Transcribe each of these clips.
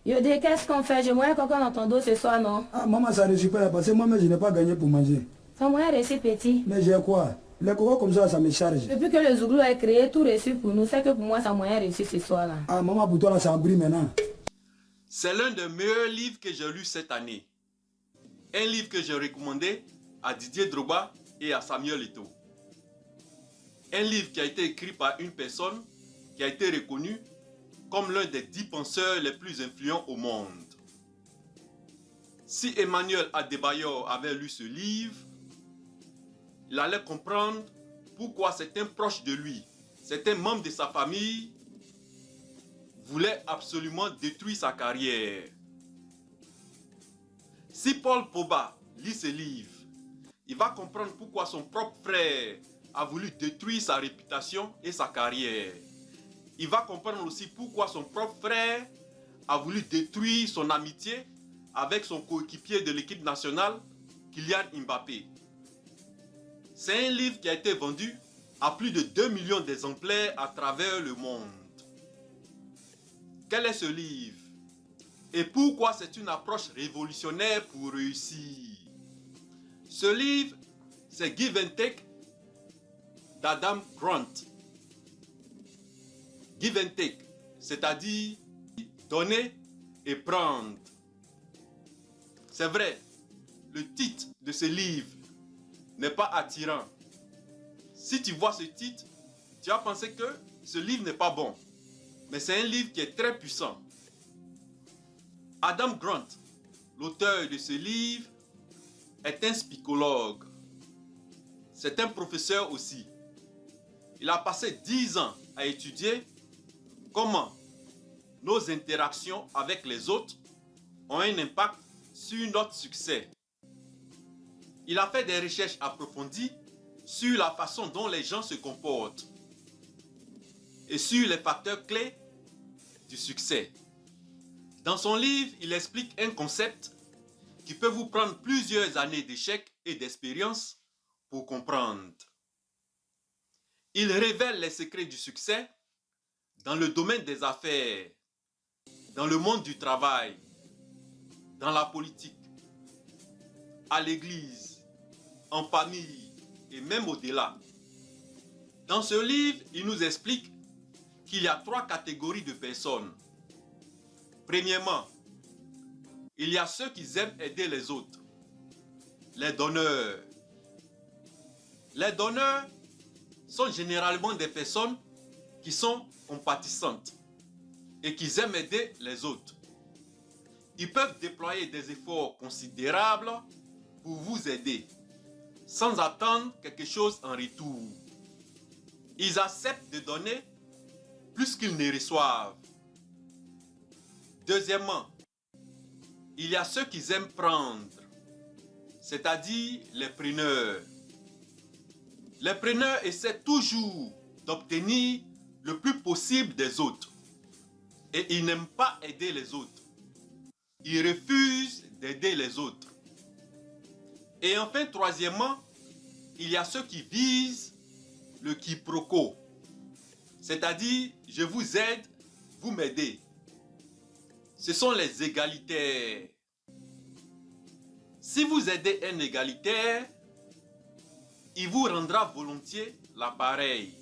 Yodé, qu'est-ce qu'on fait? J'ai moyen quelqu'un dans ton dos ce soir, non? Ah, maman, ça ne réussit pas parce que moi-même, je n'ai pas gagné pour manger. Ton moyen réussi, petit. Mais j'ai quoi? Les cocos comme ça me charge. Depuis que le Zouglou a créé tout reçu pour nous, c'est que pour moi, ça moyen réussi ce soir-là. Ah, maman, pour toi, là, ça brille maintenant. C'est l'un des meilleurs livres que j'ai lu cette année. Un livre que j'ai recommandé à Didier Drogba et à Samuel Eto'o. Un livre qui a été écrit par une personne qui a été reconnue comme l'un des 10 penseurs les plus influents au monde. Si Emmanuel Adebayor avait lu ce livre, il allait comprendre pourquoi certains proches de lui, certains membres de sa famille, voulaient absolument détruire sa carrière. Si Paul Pogba lit ce livre, il va comprendre pourquoi son propre frère a voulu détruire sa réputation et sa carrière. Il va comprendre aussi pourquoi son propre frère a voulu détruire son amitié avec son coéquipier de l'équipe nationale, Kylian Mbappé. C'est un livre qui a été vendu à plus de 2 millions d'exemplaires à travers le monde. Quel est ce livre? Et pourquoi c'est une approche révolutionnaire pour réussir? Ce livre, c'est Give and Take d'Adam Grant. Give and Take, c'est-à-dire donner et prendre. C'est vrai, le titre de ce livre n'est pas attirant. Si tu vois ce titre, tu vas penser que ce livre n'est pas bon. Mais c'est un livre qui est très puissant. Adam Grant, l'auteur de ce livre, est un psychologue. C'est un professeur aussi. Il a passé 10 ans à étudier comment nos interactions avec les autres ont un impact sur notre succès. Il a fait des recherches approfondies sur la façon dont les gens se comportent et sur les facteurs clés du succès. Dans son livre, il explique un concept qui peut vous prendre plusieurs années d'échecs et d'expérience pour comprendre. Il révèle les secrets du succès dans le domaine des affaires, dans le monde du travail, dans la politique, à l'église, en famille et même au-delà. Dans ce livre, il nous explique qu'il y a 3 catégories de personnes. Premièrement, il y a ceux qui aiment aider les autres, les donneurs. Les donneurs sont généralement des personnes qui sont compatissantes et qui aiment aider les autres. Ils peuvent déployer des efforts considérables pour vous aider, sans attendre quelque chose en retour. Ils acceptent de donner plus qu'ils ne reçoivent. Deuxièmement, il y a ceux qui aiment prendre, c'est-à-dire les preneurs. Les preneurs essaient toujours d'obtenir le plus possible des autres. Et ils n'aiment pas aider les autres. Ils refusent d'aider les autres. Et enfin, troisièmement, il y a ceux qui visent le quiproquo. C'est-à-dire, je vous aide, vous m'aidez. Ce sont les égalitaires. Si vous aidez un égalitaire, il vous rendra volontiers l'appareil.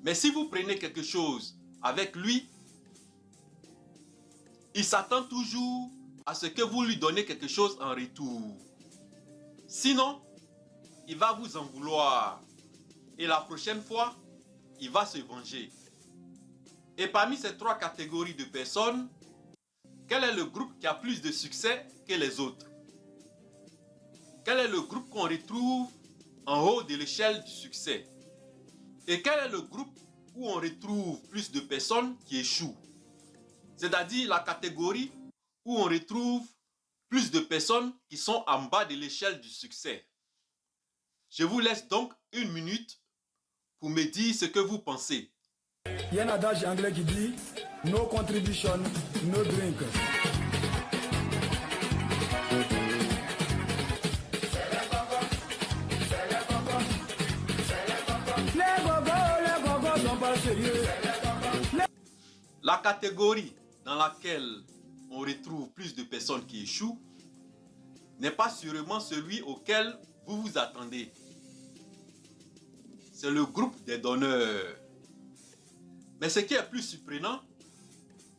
Mais si vous prenez quelque chose avec lui, il s'attend toujours à ce que vous lui donnez quelque chose en retour. Sinon, il va vous en vouloir. Et la prochaine fois, il va se venger. Et parmi ces 3 catégories de personnes, quel est le groupe qui a plus de succès que les autres? Quel est le groupe qu'on retrouve en haut de l'échelle du succès? Et quel est le groupe où on retrouve plus de personnes qui échouent? C'est-à-dire la catégorie où on retrouve plus de personnes qui sont en bas de l'échelle du succès. Je vous laisse donc 1 minute pour me dire ce que vous pensez. Il y a un adage anglais qui dit « No contribution, no drink ». La catégorie dans laquelle on retrouve plus de personnes qui échouent n'est pas sûrement celui auquel vous vous attendez. C'est le groupe des donneurs. Mais ce qui est plus surprenant,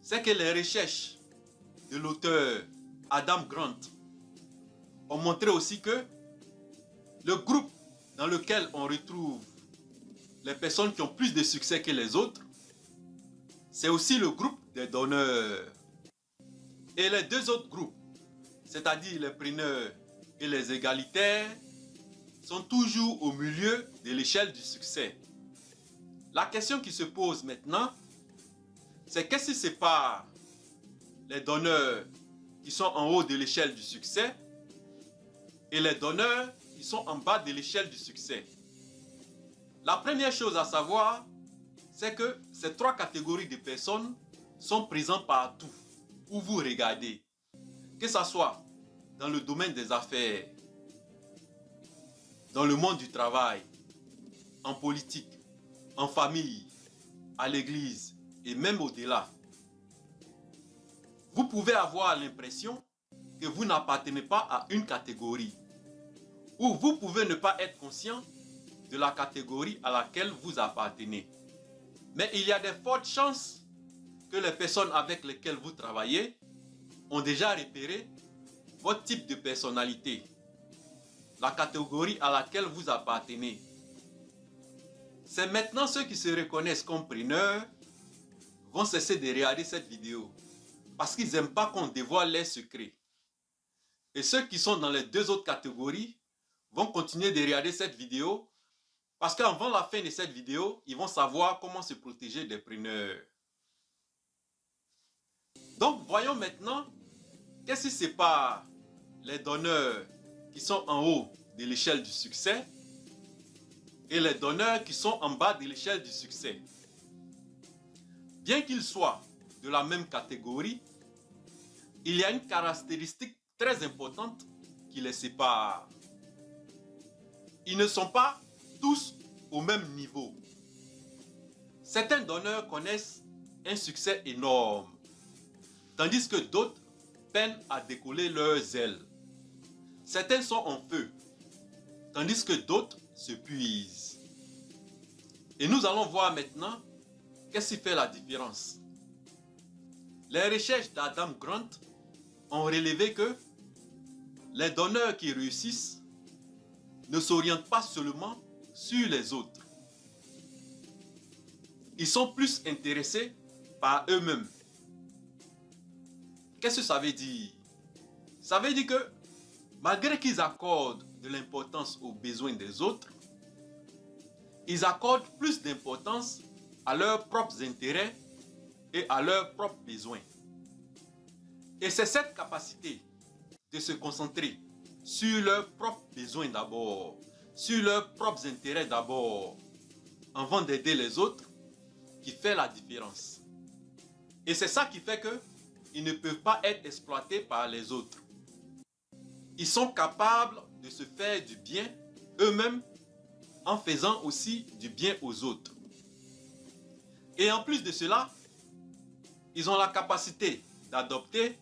c'est que les recherches de l'auteur Adam Grant ont montré aussi que le groupe dans lequel on retrouve les personnes qui ont plus de succès que les autres, c'est aussi le groupe des donneurs. Et les deux autres groupes, c'est-à-dire les preneurs et les égalitaires, sont toujours au milieu de l'échelle du succès. La question qui se pose maintenant, c'est qu'est-ce qui sépare les donneurs qui sont en haut de l'échelle du succès et les donneurs qui sont en bas de l'échelle du succès. La première chose à savoir, c'est que ces trois catégories de personnes sont présentes partout où vous regardez, que ce soit dans le domaine des affaires, dans le monde du travail, en politique, en famille, à l'église et même au-delà. Vous pouvez avoir l'impression que vous n'appartenez pas à une catégorie, ou vous pouvez ne pas être conscient de la catégorie à laquelle vous appartenez. Mais il y a de fortes chances que les personnes avec lesquelles vous travaillez ont déjà repéré votre type de personnalité, la catégorie à laquelle vous appartenez. C'est maintenant ceux qui se reconnaissent comme preneurs vont cesser de regarder cette vidéo parce qu'ils n'aiment pas qu'on dévoile leurs secrets. Et ceux qui sont dans les deux autres catégories vont continuer de regarder cette vidéo parce qu'avant la fin de cette vidéo, ils vont savoir comment se protéger des preneurs. Donc, voyons maintenant qu'est-ce qui sépare les donneurs qui sont en haut de l'échelle du succès et les donneurs qui sont en bas de l'échelle du succès. Bien qu'ils soient de la même catégorie, il y a une caractéristique très importante qui les sépare. Ils ne sont pas tous au même niveau. Certains donneurs connaissent un succès énorme, tandis que d'autres peinent à décoller leurs ailes. Certains sont en feu, tandis que d'autres se puisent. Et nous allons voir maintenant qu'est-ce qui fait la différence. Les recherches d'Adam Grant ont relevé que les donneurs qui réussissent ne s'orientent pas seulement sur les autres. Ils sont plus intéressés par eux-mêmes. Qu'est-ce que ça veut dire? Ça veut dire que malgré qu'ils accordent de l'importance aux besoins des autres, ils accordent plus d'importance à leurs propres intérêts et à leurs propres besoins. Et c'est cette capacité de se concentrer sur leurs propres besoins d'abord, sur leurs propres intérêts d'abord, avant d'aider les autres, qui fait la différence. Et c'est ça qui fait qu'ils ne peuvent pas être exploités par les autres. Ils sont capables de se faire du bien eux-mêmes en faisant aussi du bien aux autres. Et en plus de cela, ils ont la capacité d'adopter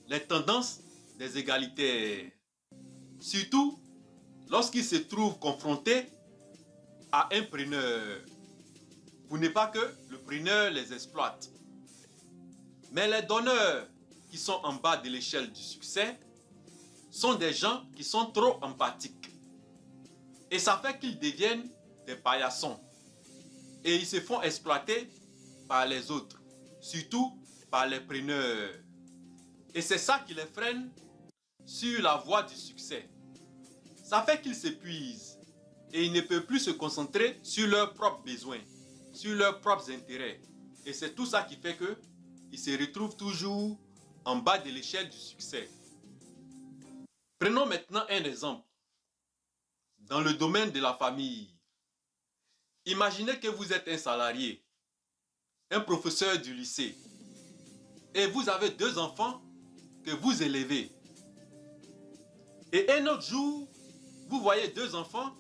les tendances des égalitaires. Surtout lorsqu'ils se trouvent confrontés à un preneur. Pour ne pas que le preneur les exploite. Mais les donneurs qui sont en bas de l'échelle du succès sont des gens qui sont trop empathiques. Et ça fait qu'ils deviennent des paillassons. Et ils se font exploiter par les autres, surtout par les preneurs. Et c'est ça qui les freine sur la voie du succès. Ça fait qu'ils s'épuisent et ils ne peuvent plus se concentrer sur leurs propres besoins, sur leurs propres intérêts. Et c'est tout ça qui fait qu'ils se retrouvent toujours en bas de l'échelle du succès. Prenons maintenant un exemple. Dans le domaine de la famille, imaginez que vous êtes un salarié, un professeur du lycée, et vous avez deux enfants que vous élevez. Et un autre jour, vous voyez deux enfants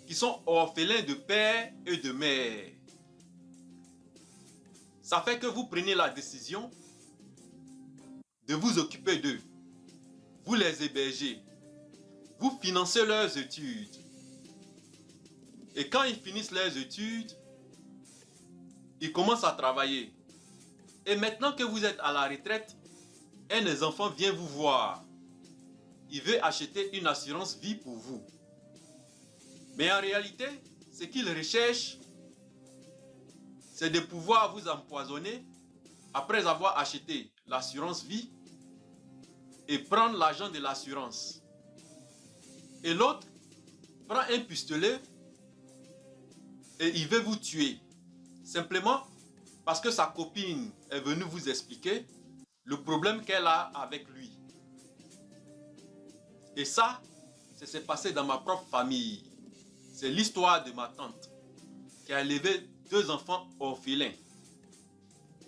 qui sont orphelins de père et de mère. Ça fait que vous prenez la décision de vous occuper d'eux. Vous les hébergez. Vous financez leurs études. Et quand ils finissent leurs études, ils commencent à travailler. Et maintenant que vous êtes à la retraite, un des enfants vient vous voir. Il veut acheter une assurance vie pour vous. Mais en réalité, ce qu'il recherche, c'est de pouvoir vous empoisonner après avoir acheté l'assurance vie et prendre l'argent de l'assurance. Et l'autre prend un pistolet et il veut vous tuer. Simplement parce que sa copine est venue vous expliquer le problème qu'elle a avec lui. Et ça s'est passé dans ma propre famille. C'est l'histoire de ma tante qui a élevé 2 enfants orphelins.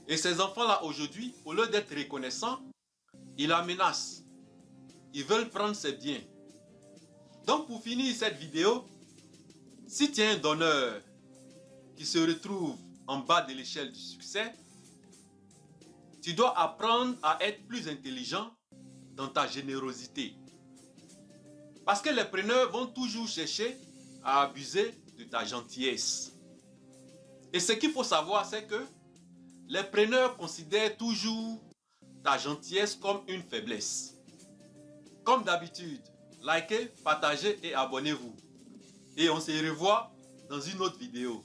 Et ces enfants-là aujourd'hui, au lieu d'être reconnaissants, ils la menacent. Ils veulent prendre ses biens. Donc pour finir cette vidéo, si tu es un donneur qui se retrouve en bas de l'échelle du succès, tu dois apprendre à être plus intelligent dans ta générosité. Parce que les preneurs vont toujours chercher à abuser de ta gentillesse. Et ce qu'il faut savoir, c'est que les preneurs considèrent toujours ta gentillesse comme une faiblesse. Comme d'habitude, likez, partagez et abonnez-vous. Et on se revoit dans une autre vidéo.